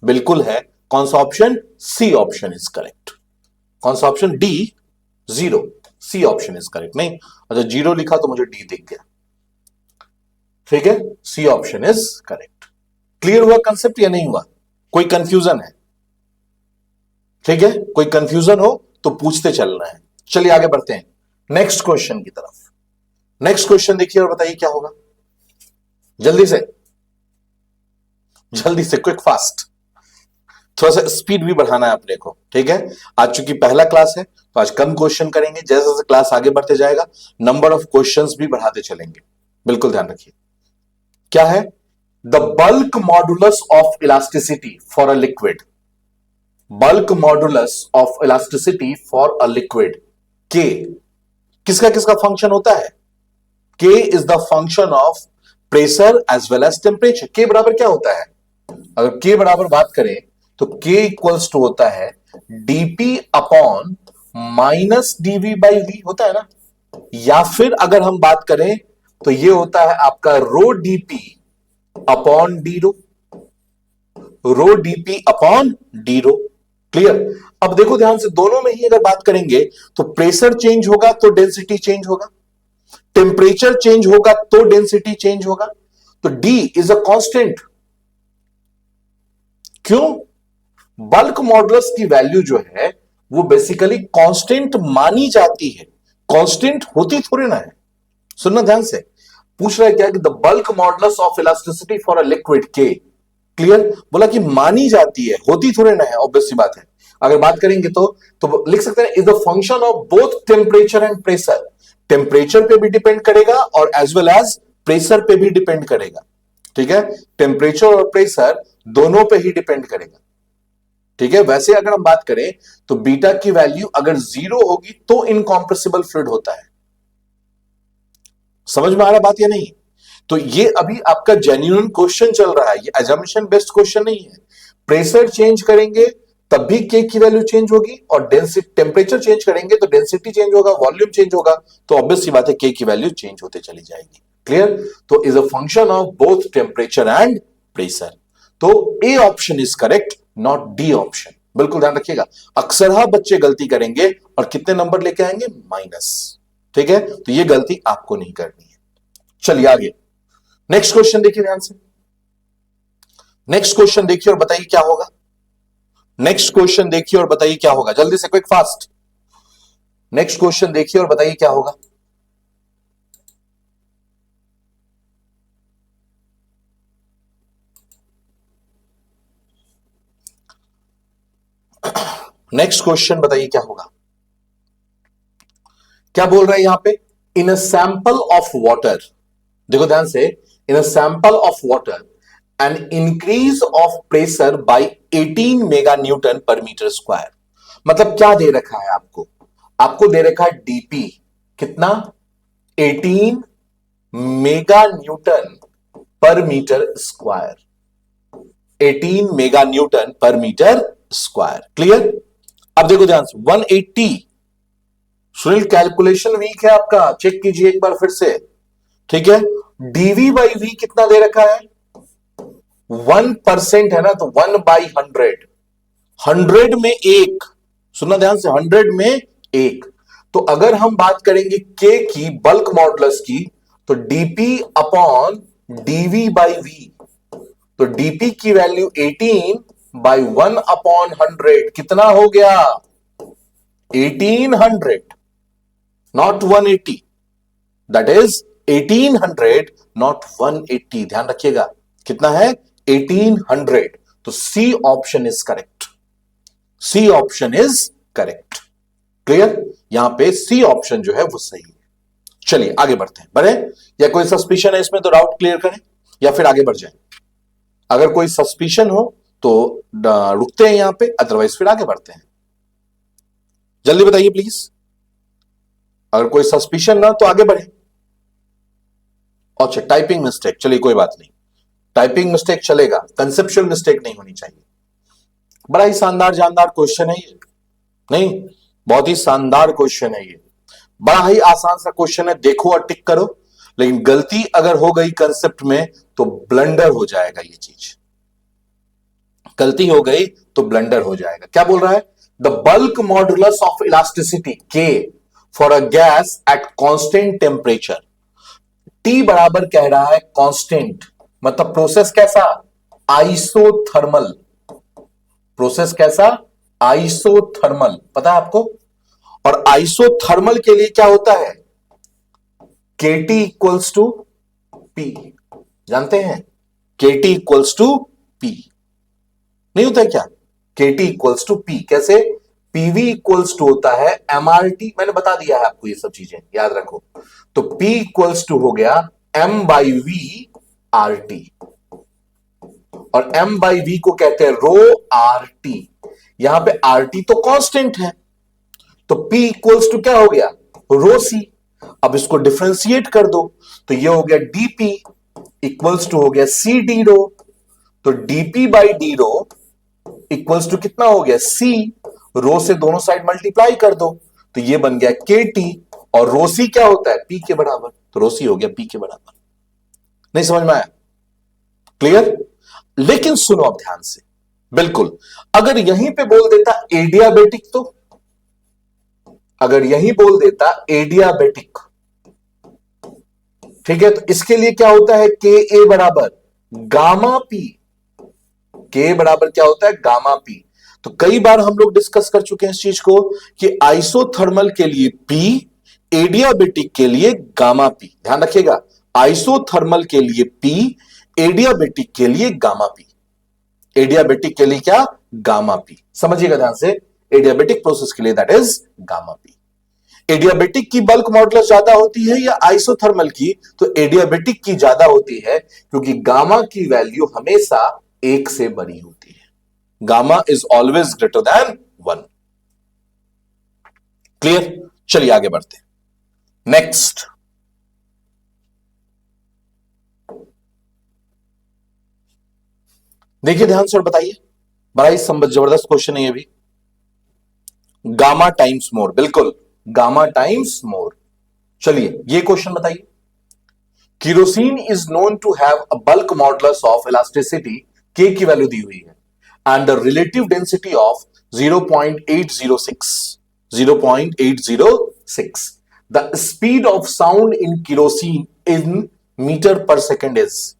बिल्कुल है। कौन सा option? C option is correct. कौन सा option? D, 0। C option is correct. नहीं अच्छा 0 लिखा तो मुझे डी दिख गया, ठीक है। C option is correct. Clear हुआ कंसेप्ट या नहीं हुआ? कोई कंफ्यूजन है? ठीक है, कोई कंफ्यूजन हो तो पूछते चलना है। चलिए आगे बढ़ते हैं नेक्स्ट क्वेश्चन की तरफ। नेक्स्ट क्वेश्चन देखिए और बताइए क्या होगा। जल्दी से, जल्दी से, क्विक फास्ट। थोड़ा सा स्पीड भी बढ़ाना है अपने को, ठीक है। आज चूंकि पहला क्लास है तो आज कम क्वेश्चन करेंगे, जैसे जैसे क्लास आगे बढ़ते जाएगा नंबर ऑफ क्वेश्चंस भी बढ़ाते चलेंगे, बिल्कुल ध्यान रखिए। क्या है? The bulk modulus of elasticity for a liquid, bulk modulus of elasticity for a liquid K किसका किसका फंक्शन होता है? K is the function of pressure as well as temperature. K बराबर क्या होता है? अगर के बराबर बात करें तो के इक्वल्स टू होता है DP upon minus DV by V, होता है ना। या फिर अगर हम बात करें तो ये होता है आपका रो डीपी अपॉन डी रो, रो डीपी अपॉन डी रो। क्लियर? अब देखो ध्यान से, दोनों में ही अगर बात करेंगे तो प्रेशर चेंज होगा तो डेंसिटी चेंज होगा, टेम्परेचर चेंज होगा तो डेंसिटी चेंज होगा। तो डी इज अ कांस्टेंट। क्यों? बल्क मॉडुलस की वैल्यू जो है वो बेसिकली कांस्टेंट मानी जाती है, कांस्टेंट होती थोड़ी ना है। सुनना ध्यान से, पूछ रहा है क्या कि the bulk modulus of elasticity for a liquid के। क्लियर? बोला कि मानी जाती है, होती थोड़ी ना है, ऑब्वियस सी बात है। अगर बात करेंगे तो लिख सकते हैं is the function of both temperature and pressure. Temperature पे भी डिपेंड करेगा और एज वेल एज प्रेशर पे भी डिपेंड करेगा, ठीक है। टेम्परेचर और प्रेशर दोनों पे ही डिपेंड करेगा, ठीक है। वैसे अगर हम बात करें तो बीटा की वैल्यू अगर 0 होगी तो इनकॉम्प्रेसिबल फ्लूइड होता है। समझ में आ रहा बात या नहीं? तो ये अभी आपका जेन्युइन क्वेश्चन चल रहा है, ये अजम्पशन बेस्ड क्वेश्चन नहीं है। प्रेशर चेंज करेंगे तब भी के की वैल्यू चेंज होगी, और डेंसिटी, टेम्परेचर चेंज करेंगे तो डेंसिटी चेंज होगा, वॉल्यूम चेंज होगा, तो ऑब्वियस सी बात है के की वैल्यू चेंज होते चली जाएगी। क्लियर? तो is a function of both temperature and pressure. तो A option is correct, not D option. बिल्कुल ध्यान रखिएगा, अक्सर बच्चे गलती करेंगे और कितने नंबर लेके आएंगे, माइनस। ठीक है, तो ये गलती आपको नहीं करनी है। चलिए आगे, नेक्स्ट क्वेश्चन देखिए ध्यान से। नेक्स्ट क्वेश्चन देखिए और बताइए क्या होगा। नेक्स्ट क्वेश्चन देखिए और बताइए क्या होगा, जल्दी से, क्विक फास्ट। नेक्स्ट क्वेश्चन देखिए और बताइए क्या होगा। नेक्स्ट क्वेश्चन बताइए क्या होगा। क्या बोल रहा है यहां पे, in a sample of water, देखो ध्यान से, in a sample of water an increase of pressure by 18 mega newton per metre square. मतलब क्या दे रखा है आपको, आपको दे रखा है डीपी कितना, 18 mega newton per metre square, 18 mega newton per metre square. Clear. अब देखो ध्यान से, 180, सुनील कैलकुलेशन वीक है आपका, चेक कीजिए एक बार फिर से। ठीक है, डीवी बाई वी कितना दे रखा है, 1% है ना, तो 1/100, 100 में एक, सुनना ध्यान से, 100 में एक। तो अगर हम बात करेंगे के की, बल्क मॉडुलस की, तो DP upon DV by V, तो डीपी की वैल्यू 18/1/100 कितना हो गया, 1800, नॉट 180, दैट इज 1800 नॉट 180, ध्यान रखिएगा कितना है, 1800। तो C option is correct, C option is correct. Clear, यहां पे सी ऑप्शन जो है वो सही है। चलिए आगे बढ़ते हैं, बढ़े, या कोई सस्पिशन है इसमें तो डाउट क्लियर करें या फिर आगे बढ़ जाए। अगर कोई सस्पिशन हो तो रुकते हैं यहां पे, अदरवाइज फिर आगे बढ़ते हैं। जल्दी बताइए प्लीज, अगर कोई सस्पिशन ना तो आगे बढ़े। अच्छा, टाइपिंग मिस्टेक, चलिए कोई बात नहीं, टाइपिंग मिस्टेक चलेगा, कंसेप्चुअल मिस्टेक नहीं होनी चाहिए। बड़ा ही शानदार जानदार क्वेश्चन है ये, नहीं, बहुत ही शानदार क्वेश्चन है ये, बड़ा ही आसान सा क्वेश्चन है, देखो और टिक करो। लेकिन गलती अगर हो गई कंसेप्ट में तो ब्लंडर हो जाएगा, ये चीज गलती हो गई तो ब्लंडर हो जाएगा। क्या बोल रहा है, the bulk modulus of elasticity के for a gas at constant temperature, T बराबर कह रहा है कांस्टेंट, मतलब प्रोसेस कैसा, आइसोथर्मल, प्रोसेस कैसा, आइसोथर्मल, पता है आपको। और आइसोथर्मल के लिए क्या होता है, केटी इक्वल्स टू पी, जानते हैं, केटी इक्वल्स टू पी, नहीं होता है क्या, केटी इक्वल्स टू पी, कैसे, पीवी इक्वल्स टू होता है एमआरटी, मैंने बता दिया है आपको ये सब चीजें, याद रखो। तो P इक्वल्स टू हो गया M/V RT, और M/V को कहते हैं रो RT, यहां पे RT तो कांस्टेंट है, तो P इक्वल्स टू क्या हो गया, रो C। अब इसको डिफरेंशिएट कर दो, तो ये हो गया DP इक्वल्स टू हो गया CD रो, तो DP by d rho equals to कितना हो गया, C, रो से दोनों साइड मल्टीप्लाई कर दो, तो ये बन गया KT, और रो सी क्या होता है, P के बराबर, तो रो सी हो गया P के बराबर। नहीं समझ में आया, क्लियर। लेकिन सुनो अब ध्यान से, बिल्कुल, अगर यहीं पे बोल देता एडियाबेटिक, तो अगर यहीं बोल देता एडियाबेटिक, ठीक है, तो इसके लिए क्या होता है, के ए बराबर गामा पी, के बराबर क्या होता है, गामा पी। तो कई बार हम लोग डिस्कस कर चुके हैं इस चीज को कि आइसोथर्मल के लिए पी, एडियाबेटिक के लिए गामा पी, ध्यान रखिएगा, आइसोथर्मल के लिए पी, एडियाबेटिक के लिए गामा पी, एडियाबेटिक के लिए क्या, गामा पी, समझिएगा ध्यान से, एडियाबेटिक प्रोसेस के लिए that is gamma P. Adiabatic की बल्क मॉडुलस ज्यादा होती है या आइसोथर्मल की, तो एडियाबेटिक की ज्यादा होती है, क्योंकि गामा की वैल्यू हमेशा 1 से बड़ी होती है, gamma is always greater than 1। Clear, चलिए आगे बढ़ते हैं, नेक्स्ट। देखिए ध्यान से और बताइए, बड़ा ही जबरदस्त क्वेश्चन है ये भी, गामा टाइम्स मोर, बिल्कुल गामा टाइम्स मोर। चलिए ये क्वेश्चन बताइए, kerosene is known to have a bulk modulus of elasticity, K की वैल्यू दी हुई है, and the relative density of 0.806, 0.806. The speed of sound in kerosene in metre per second is,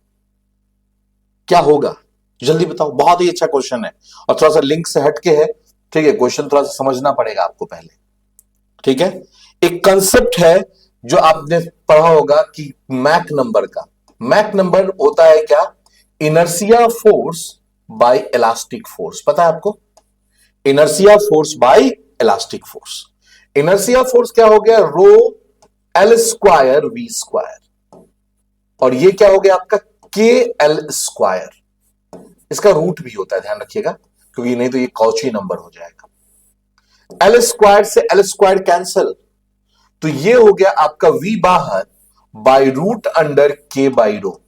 क्या होगा जल्दी बताओ। बहुत ही अच्छा क्वेश्चन है और थोड़ा सा लिंक से हटके है, ठीक है। क्वेश्चन थोड़ा सा समझना पड़ेगा आपको पहले, ठीक है। एक कंसेप्ट है जो आपने पढ़ा होगा कि मैक नंबर का। मैक नंबर होता है क्या? Inertia force by elastic force. पता है आपको? Inertia force by elastic force. Inertia force क्या हो गया? Rho L square V square, और ये क्या हो गया आपका? के एल स्क्वायर। इसका रूट भी होता है, ध्यान रखिएगा, क्योंकि नहीं तो ये कॉची नंबर हो जाएगा। एल स्क्वायर से एल स्क्वायर कैंसल, तो ये हो गया आपका v बाहर by root under K by rho,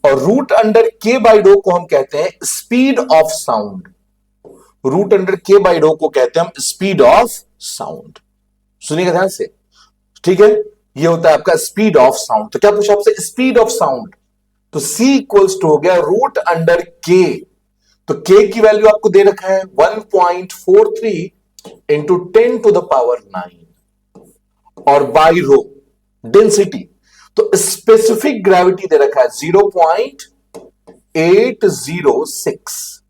और root under K by rho को हम कहते हैं speed of sound. Root under K by rho को कहते हैं हम स्पीड ऑफ साउंड। सुनिएगा ध्यान से, ठीक है। ये होता है आपका स्पीड ऑफ साउंड। तो क्या पूछा आपसे? स्पीड ऑफ साउंड, तो c इक्वल्स टू हो गया रूट अंडर k। तो k की वैल्यू आपको दे रखा है 1.43 इंटू 10 टू द पावर 9, और बाई रो डेंसिटी, तो स्पेसिफिक ग्रेविटी दे रखा है 0.806,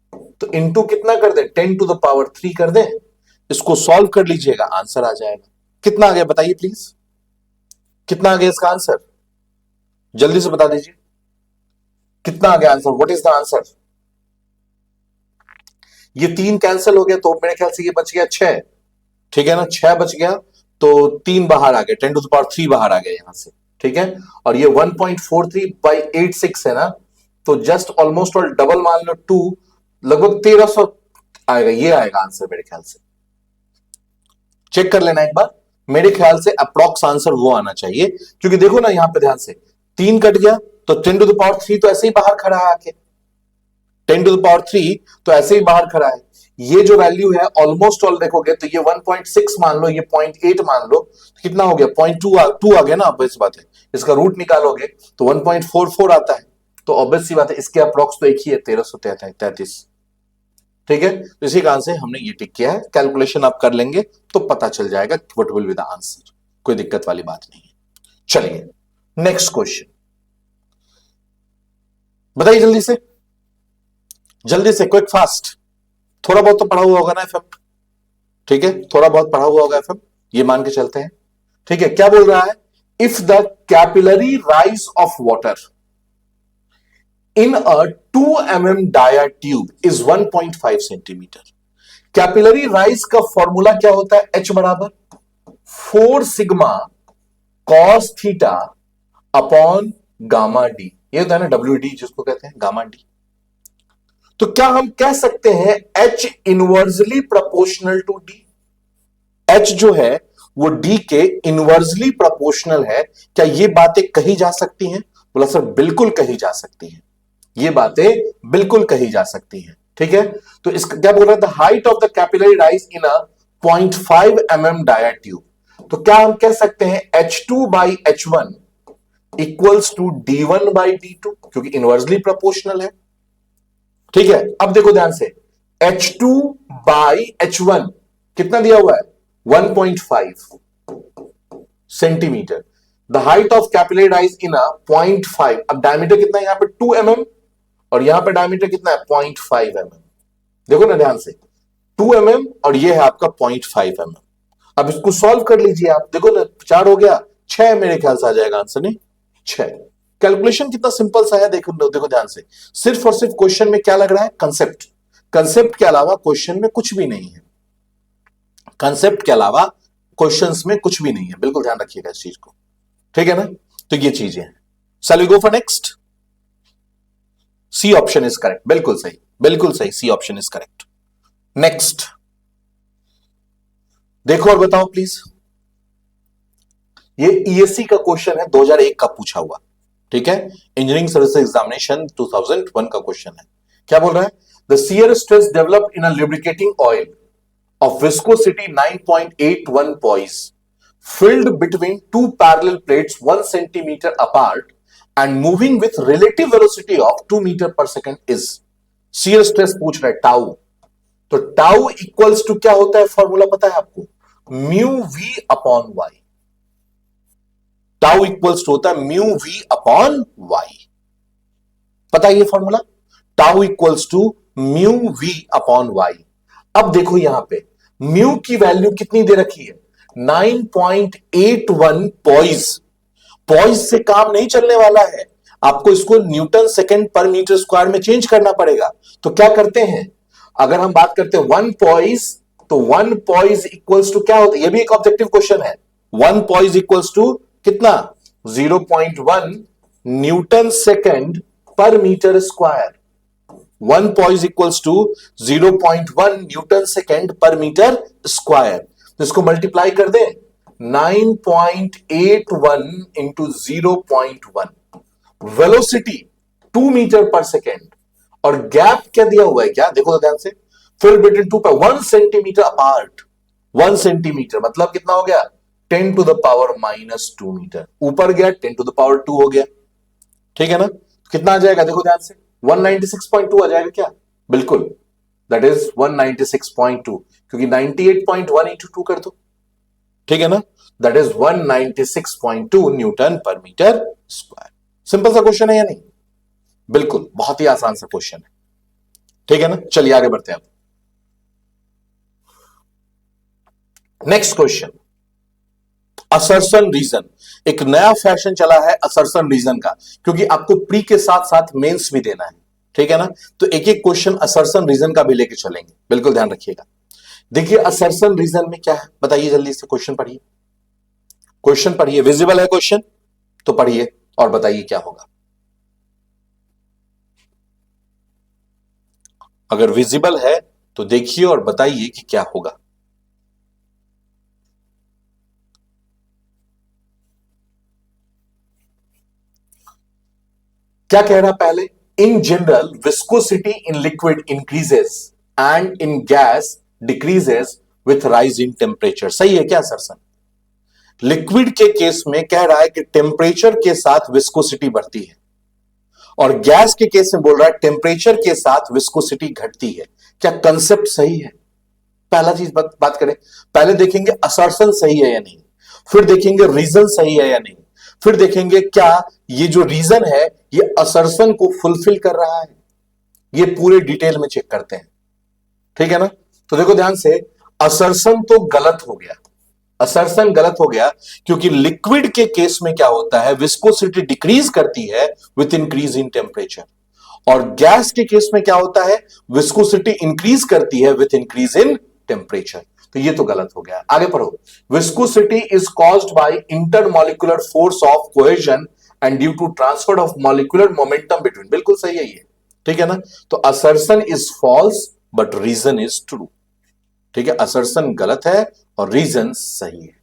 तो इंटू कितना कर दे? 10 टू द पावर 3 कर दे। इसको सॉल्व कर लीजिएगा, आंसर आ जाएगा। कितना आ गया बताइए प्लीज, कितना आ गया इसका आंसर? जल्दी से बता दीजिए कितना आ गया answer. What is the answer? ये 3 कैंसिल हो गया, तो मेरे ख्याल से ये बच गया 6, ठीक है ना। 6 बच गया, तो 3 बाहर आ गए, 10 टू द पावर 3 बाहर आ गया यहां से, ठीक है। और ये 1.43/86 है ना, तो जस्ट ऑलमोस्ट और डबल मान लो 2, लगभग 1300 आएगा। ये आएगा आंसर मेरे ख्याल से, चेक कर लेना एक बार। मेरे ख्याल से अप्रॉक्स आंसर वो आना चाहिए, क्योंकि देखो ना यहां पे ध्यान से, 3 कट गया तो 10 टू द पावर 3 तो ऐसे ही बाहर खड़ा है आके, 10 टू द पावर 3 तो ऐसे ही बाहर खड़ा है। ये जो वैल्यू है ऑलमोस्ट ऑल देखोगे तो ये 1.6 मान लो, ये 0.8 मान लो, तो कितना हो गया? 0.2 आ गया ना। ऑब्वियस बात है, इसका रूट निकालोगे तो 1.44 आता है, तो ऑब्वियस सी बात है इसके अप्रॉक्स तो एक ही है, 1333, ठीक है। तो इसी कारण से हमने ये टिक किया है। कैलकुलेशन आप कर लेंगे तो पता चल जाएगा what will be the answer, कोई दिक्कत वाली बात नहीं है। चलिए नेक्स्ट क्वेश्चन बताइए जल्दी से, जल्दी से, क्विक फास्ट। थोड़ा बहुत तो पढ़ा हुआ होगा ना एफएम, ठीक है, थोड़ा बहुत पढ़ा हुआ होगा एफएम, ये मान के चलते हैं, ठीक है। क्या बोल रहा है? If the capillary rise of water in a 2 mm dia tube is 1.5 centimetre. Capillary rise का फॉर्मूला क्या होता है? H बराबर 4 sigma cos theta upon gamma D. ये होता है ना WD, जिसको कहते हैं गामा डी। तो क्या हम कह सकते हैं H inversely proportional to D? H जो है वो D के इनवर्सली प्रोपोर्शनल है। क्या ये बातें कही जा सकती हैं? बोला सर बिल्कुल कही जा सकती हैं, ये बातें बिल्कुल कही जा सकती हैं, ठीक है। तो इसका क्या बोल रहा है? The height of the capillary rise in a 0.5 mm dia tube. तो क्या हम कह सकते हैं H2/H1 इक्वल्स टू D1/D2, क्योंकि इनवर्सली प्रोपोर्शनल है, ठीक है। अब देखो ध्यान से, H2/H1 कितना दिया हुआ है? 1.5 centimetre. The height of capillary rise in a 0.5, अब डायमीटर कितना है यहां पे? 2 mm, और यहां पे डायमीटर कितना है? 0.5 mm। देखो ना ध्यान से, 2 mm और ये है आपका 0.5 mm। अब इसको सॉल्व कर लीजिए आप, देखो ना 4 हो गया, 6 मेरे ख्याल से आ जाएगा आंसर, नहीं 6। कैलकुलेशन कितना सिंपल सा है, देखो देखो ध्यान से। सिर्फ और सिर्फ क्वेश्चन में क्या लग रहा है? कंसेप्ट। कंसेप्ट के अलावा क्वेश्चन में कुछ भी नहीं है, कंसेप्ट के अलावा क्वेश्चंस में कुछ भी नहीं है, बिल्कुल ध्यान रखिएगा इस चीज को, ठीक है ना। तो ये चीजें हैं। Shall we go for next? C option is correct, बिल्कुल सही, बिल्कुल सही, C option is correct. Next देखो और बताओ प्लीज। ये ईएससी का क्वेश्चन है, 2001 का पूछा हुआ, ठीक है। इंजीनियरिंग सर्विस एग्जामिनेशन 2001 का क्वेश्चन है। क्या बोल रहा है? The shear stress developed in a lubricating oil of viscosity 9.81 poise filled between two parallel plates 1 centimeter apart and moving with relative velocity of 2 meter per second is। shear stress पूछ रहा है tau, तो tau equals to क्या होता है, formula पता है आपको, mu V upon Y. Tau equals to होता है म्यू वी अपॉन वाई, पता है ये formula, tau equals to mu V upon Y. अब देखो यहां पे म्यू की वैल्यू कितनी दे रखी है, 9.81 पॉइज। पॉइज से काम नहीं चलने वाला है, आपको इसको Newton second per metre square में चेंज करना पड़ेगा। तो क्या करते हैं, अगर हम बात करते हैं वन पॉइज, तो वन पॉइज इक्वल्स टू क्या होता है, यह भी एक ऑब्जेक्टिव क्वेश्चन है। वन पॉइज इक्वल्स टू कितना, 0.1 newton second per metre square. One poise equals to 0.1 newton second per metre square. तो इसको मल्टीप्लाई कर दें, 9.81 into 0.1, velocity 2 metre per second, और गैप क्या दिया हुआ है, क्या देखो तो ध्यान से, फिल बिटवीन टू पर 1 सेंटीमीटर अपार्ट। 1 सेंटीमीटर मतलब कितना हो गया, 10 टू द पावर -2 मीटर, ऊपर गया 10 टू द पावर 2 हो गया, ठीक है ना। कितना आ जाएगा देखो ध्यान से, 196.2 आ जाएगा क्या, बिल्कुल, दैट इज 196.2, क्योंकि 98.1 इंटू 2 कर दो, ठीक है ना, that is 196.2 Newton per metre square. Simple सा क्वेश्चन है या नहीं, बिल्कुल बहुत ही आसान सा क्वेश्चन है, ठीक है ना। चलिए आगे बढ़ते हैं। Next question, assertion reason. एक नया फैशन चला है असर्शन रीजन का, क्योंकि आपको प्री के साथ साथ मेंस भी देना है, ठीक है ना। तो एक एक क्वेश्चन असर्शन रीजन का भी लेके चलेंगे, बिल्कुल ध्यान रखिएगा। देखिए असर्शन रीजन में क्या है, बताइए जल्दी से, क्वेश्चन पढ़िए, क्वेश्चन पढ़िए, विजिबल है क्वेश्चन तो पढ़िए और बताइए क्या होगा। अगर विजिबल है तो देखिए और बताइए कि क्या होगा। क्या कह रहा पहले, in general viscosity in liquid increases and in gas decreases with rise in temperature. सही है क्या सरसन, लिक्विड के केस में कह रहा है कि टेम्परेचर के साथ विस्कोसिटी बढ़ती है, और गैस के केस में बोल रहा है टेम्परेचर के साथ विस्कोसिटी घटती है। क्या कंसेप्ट सही है, पहला चीज बात करें, पहले देखेंगे असर्शन सही है या नहीं, फिर देखेंगे रीजन सही है या नहीं, फिर देखेंगे क्या ये जो रीजन है ये असर्शन को फुलफिल कर रहा है, ये पूरे डिटेल में चेक करते हैं, ठीक है ना। तो देखो ध्यान से, असर्शन तो गलत हो गया, असर्शन गलत हो गया, क्योंकि लिक्विड के केस में क्या होता है, विस्कोसिटी डिक्रीज करती है विथ इंक्रीज इन टेम्परेचर, और गैस के केस में क्या होता है, विस्कोसिटी इंक्रीज करती है विथ इंक्रीज इन टेम्परेचर। तो ये तो गलत हो गया, आगे पढ़ो। Viscosity is caused by intermolecular force of cohesion and due to transfer of molecular momentum between, बिल्कुल सही है ये, ठीक है ना। तो assertion is false but reason is true, ठीक है, असर्शन गलत है और रीजन सही है,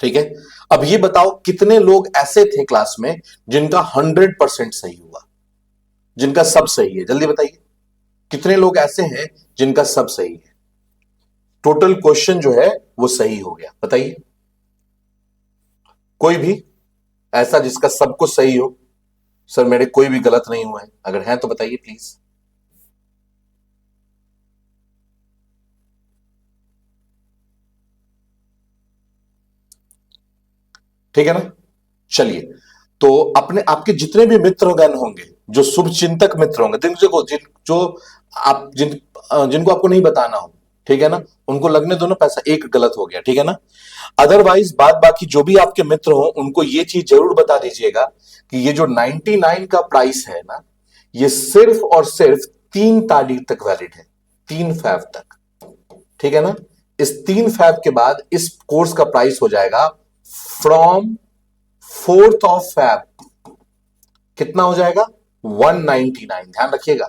ठीक है। अब ये बताओ कितने लोग ऐसे थे क्लास में जिनका 100% सही हुआ, जिनका सब सही है, जल्दी बताइए, कितने लोग ऐसे हैं जिनका सब सही है, टोटल क्वेश्चन जो है वो सही हो गया, बताइए। कोई भी ऐसा जिसका सब कुछ सही हो, सर मेरे कोई भी गलत नहीं हुआ है, अगर है तो बताइए प्लीज। ठीक है ना। चलिए, तो अपने आपके जितने भी मित्रगण होंगे, जो शुभ चिंतक मित्र होंगे, देखो जो आप जिनको आपको नहीं बताना हो, ठीक है ना, उनको लगने दो ना पैसा, एक गलत हो गया, ठीक है ना। अदरवाइज बाद बाकी जो भी आपके मित्र हो उनको ये चीज जरूर बता दीजिएगा कि ये जो 99 का प्राइस है ना, ये सिर्फ और सिर्फ 3 तारीख तक वैलिड है, 3 फैब तक, ठीक है ना। इस 3 फैब के बाद इस कोर्स का प्राइस हो जाएगा फ्रॉम 4th ऑफ फैब, कितना हो जाएगा 199, ध्यान रखिएगा,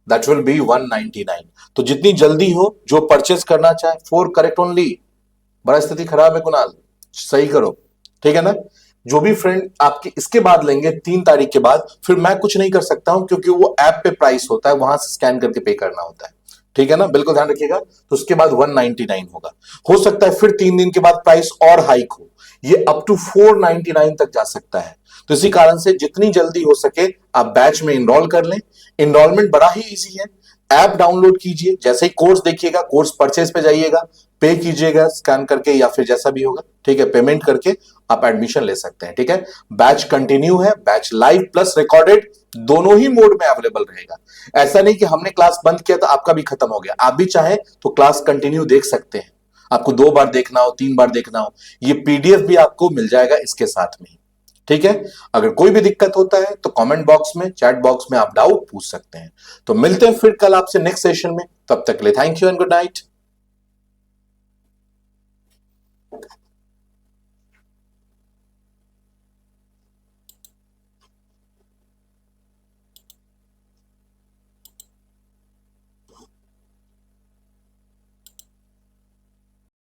दैट विल बी 199। तो जितनी जल्दी हो जो परचेज करना चाहे, 4 करेक्ट ओनली, बड़ा स्थिति खराब है कुणाल, सही करो, ठीक है ना। जो भी फ्रेंड आपके इसके बाद लेंगे 3 तारीख के बाद, फिर मैं कुछ नहीं कर सकता हूं, क्योंकि वो ऐप पे प्राइस होता है, वहां से स्कैन करके पे करना होता है, ठीक है ना, बिल्कुल ध्यान रखिएगा। तो उसके बाद 199 होगा, हो सकता है फिर 3 दिन के बाद प्राइस और हाइक हो, ये अप टू 499 तक जा सकता है। तो इसी कारण से जितनी जल्दी हो सके आप बैच में इनरोल कर लें, इनरोलमेंट बड़ा ही इजी है, ऐप डाउनलोड कीजिए, जैसे ही कोर्स देखिएगा, कोर्स परचेज पे जाइएगा, पे कीजिएगा स्कैन करके या फिर जैसा भी होगा, ठीक है, पेमेंट करके आप एडमिशन ले सकते हैं, ठीक है। बैच कंटिन्यू है, बैच लाइव प्लस रिकॉर्डेड दोनों ही मोड में अवेलेबल रहेगा। ऐसा नहीं कि हमने क्लास बंद किया तो आपका भी खत्म हो गया, आप भी चाहें तो क्लास कंटिन्यू देख सकते हैं। आपको 2 बार देखना हो, 3 बार देखना हो, ये पीडीएफ भी आपको मिल जाएगा इसके साथ में, ठीक है। अगर कोई भी दिक्कत होता है तो कमेंट बॉक्स में, चैट बॉक्स में आप डाउट पूछ सकते हैं। तो मिलते हैं फिर कल आपसे नेक्स्ट सेशन में, तब तक के लिए thank you and good night.